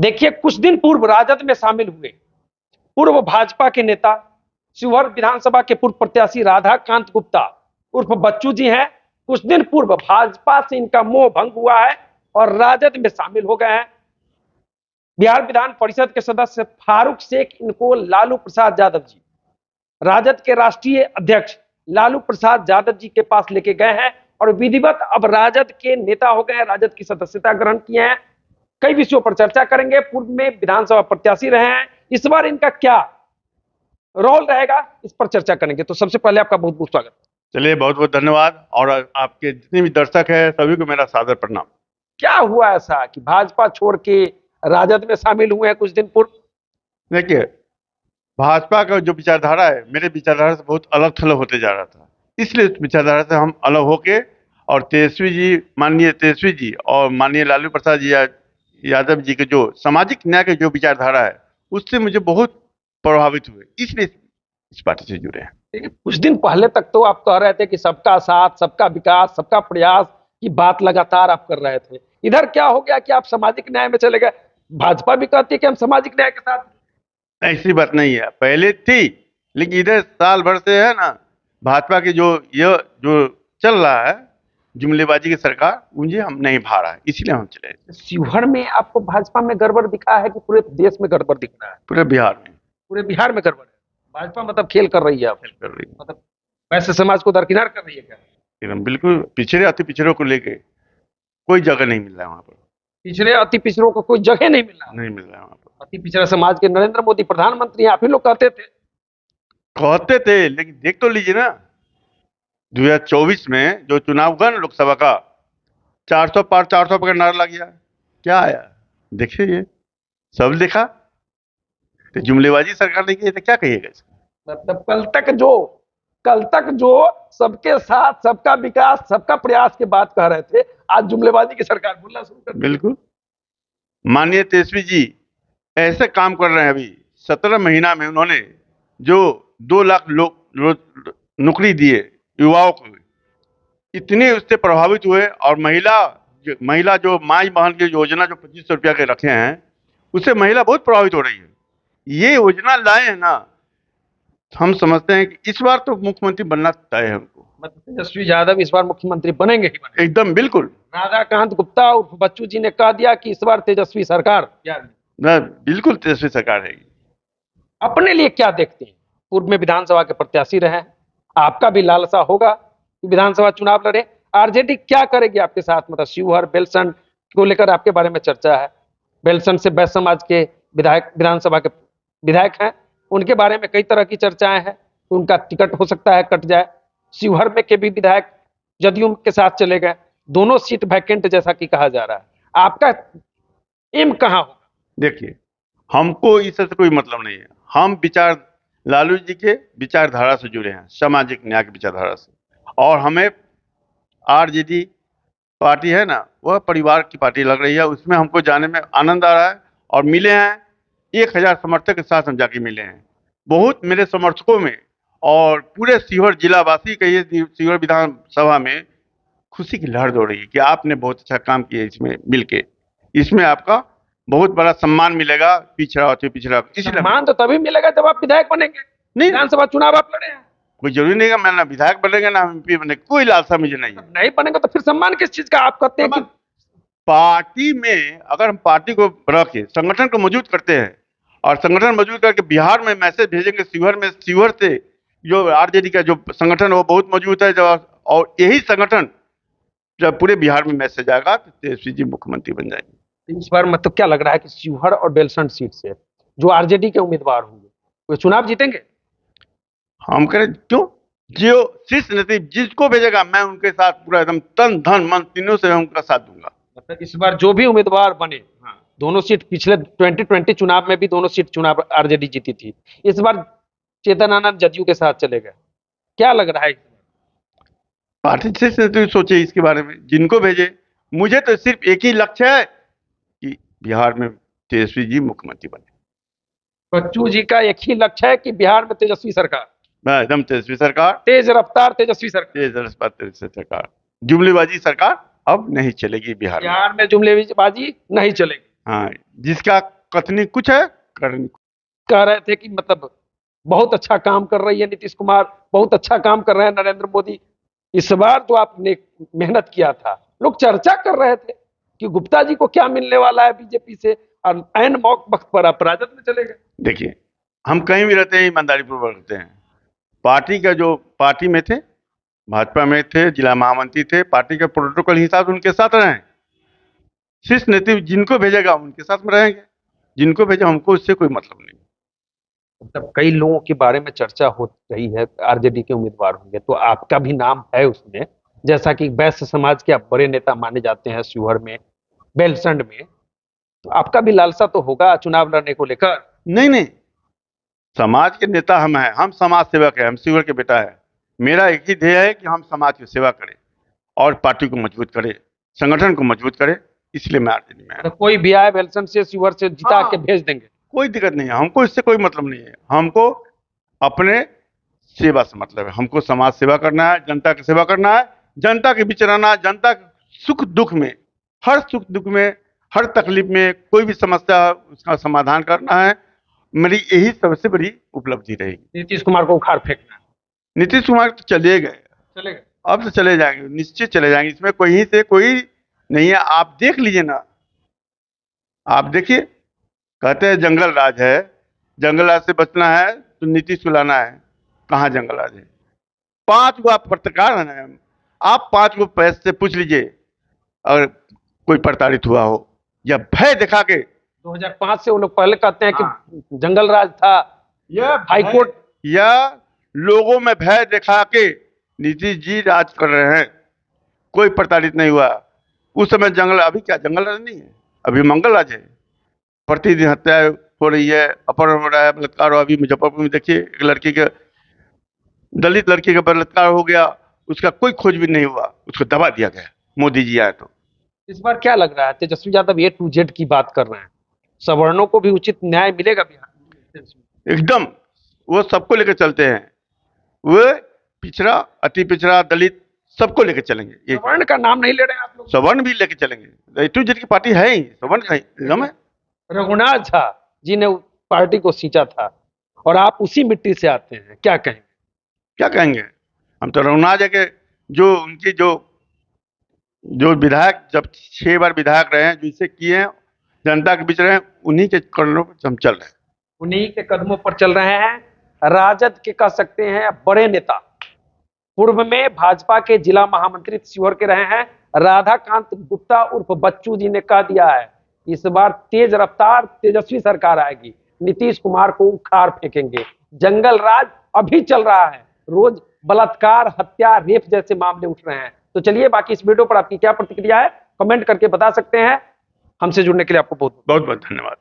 देखिए, कुछ दिन पूर्व राजद में शामिल हुए पूर्व भाजपा के नेता शिवहर विधानसभा के पूर्व प्रत्याशी राधाकांत गुप्ता उर्फ बच्चू जी हैं। कुछ दिन पूर्व भाजपा से इनका मोह भंग हुआ है और राजद में शामिल हो गए हैं। बिहार विधान परिषद के सदस्य फारूक शेख इनको लालू प्रसाद यादव जी, राजद के राष्ट्रीय अध्यक्ष लालू प्रसाद यादव जी के पास लेके गए हैं और विधिवत अब राजद के नेता हो गए हैं, राजद की सदस्यता ग्रहण किए हैं। कई विषयों पर चर्चा करेंगे। पूर्व में विधानसभा प्रत्याशी रहे हैं, इस बार इनका क्या रोल रहेगा, इस पर चर्चा करेंगे। तो सबसे पहले आपका बहुत बहुत स्वागत। चलिए, बहुत बहुत धन्यवाद। और आपके जितने भी दर्शक हैं सभी को मेरा सादर प्रणाम। क्या हुआ ऐसा कि भाजपा छोड़ के राजद में शामिल हुए हैं कुछ दिन पूर्व? देखिए, भाजपा का जो विचारधारा है मेरे विचारधारा से बहुत अलग थलग होते जा रहा था, इसलिए उस विचारधारा से हम अलग होके और माननीय तेजस्वी जी और माननीय लालू प्रसाद जी यादव जी के जो सामाजिक न्याय के जो विचारधारा है उससे मुझे बहुत प्रभावित हुए, इसलिए इस पार्टी से जुड़े हैं। कुछ दिन पहले तक तो आप कह रहे थे कि सबका साथ, सबका विकास, सबका प्रयास की बात लगातार आप कर रहे थे। इधर क्या हो गया कि आप सामाजिक न्याय में चले गए? भाजपा भी कहती है कि हम सामाजिक न्याय के साथ। ऐसी बात नहीं है, पहले थी, लेकिन इधर साल भर से है ना भाजपा की जो चल रहा है जुमलेबाजी की सरकार, मुझे हम नहीं भा रहा है, इसलिए हम चले। शिवहर में आपको भाजपा में गड़बड़ दिखा है कि पूरे देश में गड़बड़ दिख रहा है? पूरे बिहार में। पूरे बिहार में गड़बड़ है। भाजपा मतलब खेल कर रही है, खेल कर रही है, मतलब वैसे समाज को दरकिनार कर रही है क्या? एकदम बिल्कुल। पिछड़े अति पिछड़ों को लेके कोई जगह नहीं मिल रहा है वहाँ पर। पिछड़े अति पिछड़ों को कोई जगह नहीं मिल रहा है वहाँ पर। अति पिछड़ा समाज के नरेंद्र मोदी प्रधानमंत्री, आप ही लोग कहते थे, लेकिन देख तो लीजिए ना, 2024 में जो चुनाव हुआ ना लोकसभा का, 400 पार 400 का नारा लग गया, क्या आया देखिए, ये सब देखा। तो जुमलेबाजी सरकार ने की तो क्या कहिएगा इसका? मतलब कल तक जो सबके साथ, सबका विकास, सबका प्रयास की बात कह रहे थे, आज जुमलेबाजी की सरकार बोलना शुरू कर दी। बिल्कुल। माननीय तेजस्वी जी ऐसे काम कर रहे हैं, अभी 17 महीना में उन्होंने जो 2 लाख लोग नौकरी दिए युवाओं को, इतने उससे प्रभावित हुए। और महिला जो माई बहन की योजना जो 2500 रुपया के रखे हैं, उससे महिला बहुत प्रभावित हो रही है। ये योजना लाए हैं ना, हम समझते हैं कि इस बार तो मुख्यमंत्री बनना तय है हमको। मतलब तेजस्वी यादव इस बार मुख्यमंत्री बनेंगे ही बनेंगे। एकदम बिल्कुल। राधाकांत गुप्ता उर्फ बच्चू जी ने कह दिया कि इस बार तेजस्वी सरकार, बिल्कुल तेजस्वी सरकार है। अपने लिए क्या देखते हैं? पूर्व में विधानसभा के प्रत्याशी रहे हैं, आपका भी लालसा होगा कि विधानसभा चुनाव लड़े। आरजेडी क्या करेगी आपके साथ? मतलब शिवहर बेलसंड को लेकर आपके बारे में चर्चा है। बेलसंड से बैस समाज के विधायक, विधानसभा के विधायक हैं, उनके बारे में कई तरह की चर्चाएं हैं। उनका टिकट हो सकता है कट जाए। शिवहर में के भी विधायक जदयू के साथ चले गए, दोनों सीट वैकेंट जैसा कि कहा जा रहा है। आपका एम कहां होगा? देखिए, हमको इससे कोई मतलब नहीं है। हम लालू जी के विचारधारा से जुड़े हैं, सामाजिक न्याय की विचारधारा से। और हमें आरजेडी पार्टी है ना, वह परिवार की पार्टी लग रही है, उसमें हमको जाने में आनंद आ रहा है। और मिले हैं 1000 समर्थक के साथ हम जाके मिले हैं। बहुत मेरे समर्थकों में और पूरे शिवहर जिलावासी कहिए, शिवहर विधानसभा में खुशी की लहर दौड़ रही है कि आपने बहुत अच्छा काम किया, इसमें मिलके इसमें आपका बहुत बड़ा सम्मान मिलेगा। पिछड़ा सम्मान तो तभी मिलेगा जब आप विधायक बनेंगे। नहीं, विधानसभा चुनाव आप लड़े हैं, कोई जरूरी नहीं है मैं ना विधायक बनेगा ना एमपी बने, कोई लालसा मुझे नहीं है। नहीं बनेगा तो फिर सम्मान किस चीज का? आप कहते हैं कि पार्टी में अगर हम पार्टी को रख के संगठन को मजबूत करते हैं और संगठन मजबूत करके बिहार में मैसेज भेजेंगे शिवहर से जो आरजेडी का जो संगठन है वो बहुत मजबूत है। और यही संगठन जब पूरे बिहार में मैसेज आएगा तो तेजस्वी जी मुख्यमंत्री बन जाएंगे। इस बार मतलब क्या लग रहा है कि शिवहर और बेलसंड सीट से जो आरजेडी के उम्मीदवार होंगे वो चुनाव जीतेंगे? हम करें क्यों, जो शीर्ष नेता जिसको भेजेगा मैं उनके साथ पूरा एकदम तन धन मन तीनों से उनका साथ दूंगा। मतलब इस बार जो भी उम्मीदवार बने, दोनों सीट पिछले 2020 चुनाव में भी दोनों सीट चुनाव आरजेडी जीती थी, इस बार चेतनानंद जदयू के साथ चले गए। क्या लग रहा है? पार्टी से सोचे इसके बारे में, जिनको भेजे। मुझे तो सिर्फ एक ही लक्ष्य है कि बिहार में तेजस्वी जी मुख्यमंत्री बने। बच्चू जी का एक ही लक्ष्य है कि बिहार में तेजस्वी सरकार, एकदम तेजस्वी सरकार, तेज रफ्तार तेजस्वी सरकार। जुमलेबाजी सरकार अब नहीं चलेगी बिहार में। जुमलेबाजी नहीं चलेगी। हाँ, जिसका कथनी कुछ है करनी कुछ। कह रहे थे कि मतलब बहुत अच्छा काम कर रही है नीतीश कुमार, बहुत अच्छा काम कर रहे हैं नरेंद्र मोदी। इस बार तो आपने मेहनत किया था, लोग चर्चा कर रहे थे कि गुप्ता जी को क्या मिलने वाला है बीजेपी से, और ऐन मौके वक्त पर आप राजद में चले गए। देखिए, हम कहीं भी रहते हैं ईमानदारी पूर्वक रहते हैं। पार्टी का जो पार्टी में थे, भाजपा में थे, जिला महामंत्री थे, पार्टी के प्रोटोकॉल हिसाब से उनके साथ रहे। शीर्ष नेतृत्व जिनको भेजेगा उनके साथ में रहेंगे, जिनको भेजा हमको इससे कोई मतलब नहीं। मतलब कई लोगों के बारे में चर्चा हो रही है आरजेडी के उम्मीदवार होंगे, तो आपका भी नाम है उसमें, जैसा कि वैश्य समाज के आप बड़े नेता माने जाते हैं शिवहर में, बेलसंड में, तो आपका भी लालसा तो होगा चुनाव लड़ने को लेकर। नहीं नहीं, समाज के नेता हम हैं, हम समाज सेवक हैं, हम शिवहर के बेटा है। मेरा एक ही ध्येय है कि हम समाज की सेवा करें और पार्टी को मजबूत करें, संगठन को मजबूत करें, इसलिए मैं आरजेडी में आया। तो कोई भी आए बेलसंड से शिवहर से जिता हाँ। के भेज देंगे। कोई दिक्कत नहीं है, हमको इससे कोई मतलब नहीं है। हमको अपने सेवा से मतलब है, हमको समाज सेवा करना है, जनता की सेवा करना है, जनता के बीच रहना है, जनता के सुख दुख में, हर सुख दुख में, हर तकलीफ में कोई भी समस्या है उसका समाधान करना है। मेरी यही सबसे बड़ी उपलब्धि रहेगी। नीतीश कुमार को उखाड़ फेंकना है। नीतीश कुमार तो चले गए, चलेगा। अब तो चले जाएंगे, निश्चित चले जाएंगे, इसमें कोई से कोई नहीं है। आप देख लीजिए ना, आप देखिए, कहते हैं जंगल राज है, जंगल राज से बचना है तो नीतीश को लाना है। कहाँ जंगल राज है? 5 गो आप पत्रकार हैं ना, आप 5 गो प्रेस से पूछ लीजिए अगर कोई प्रताड़ित हुआ हो या भय दिखा के। 2005 से वो लोग पहले कहते हैं हाँ। कि जंगल राज था, या हाईकोर्ट या लोगों में भय दिखा के नीतीश जी राज कर रहे हैं, कोई प्रताड़ित नहीं हुआ। उस समय जंगल, अभी क्या जंगल राज नहीं है, अभी मंगल राज है। प्रतिदिन हत्या हो रही है, अपहरण हो रहा है, बलात्कार। अभी मुजफ्फरपुर में देखिए, एक लड़की के, दलित लड़की का बलात्कार हो गया, उसका कोई खोजबीन नहीं हुआ, उसको दबा दिया गया, मोदी जी आए तो। इस बार क्या लग रहा है? Tejashwi Yadav A to Z की बात कर रहे हैं, सवर्णों को भी उचित न्याय मिलेगा बिहार में? एकदम, वो सबको लेकर चलते हैं, वो पिछड़ा, अति पिछड़ा, दलित, सबको लेकर चलेंगे। ये सवर्ण का नाम नहीं ले रहे हैं आप लोग। सवर्ण भी लेकर चलेंगे, A to Z की पार्टी है ही, सवर्ण का एकदम है। रघुनाथ झा जी ने पार्टी को सींचा था और आप उसी मिट्टी से आते हैं, क्या कहेंगे? क्या कहेंगे? हम तो रघुनाथ जी के, जो उनकी जो जो विधायक, जब 6 बार विधायक रहे हैं, जिसे किए हैं, जनता के बीच रहे हैं, उन्हीं के कदमों पर हम चल रहे हैं। उन्हीं के कदमों पर चल रहे हैं। राजद के कह सकते हैं बड़े नेता, पूर्व में भाजपा के जिला महामंत्री शिवहर के रहे हैं राधाकांत गुप्ता उर्फ बच्चू जी ने कह दिया है, इस बार तेज रफ्तार तेजस्वी सरकार आएगी, नीतीश कुमार को उखाड़ फेंकेंगे। जंगल राज अभी चल रहा है, रोज बलात्कार, हत्या, रेप जैसे मामले उठ रहे हैं। तो चलिए, बाकी इस वीडियो पर आपकी क्या प्रतिक्रिया है कमेंट करके बता सकते हैं। हमसे जुड़ने के लिए आपको बहुत बहुत बहुत धन्यवाद।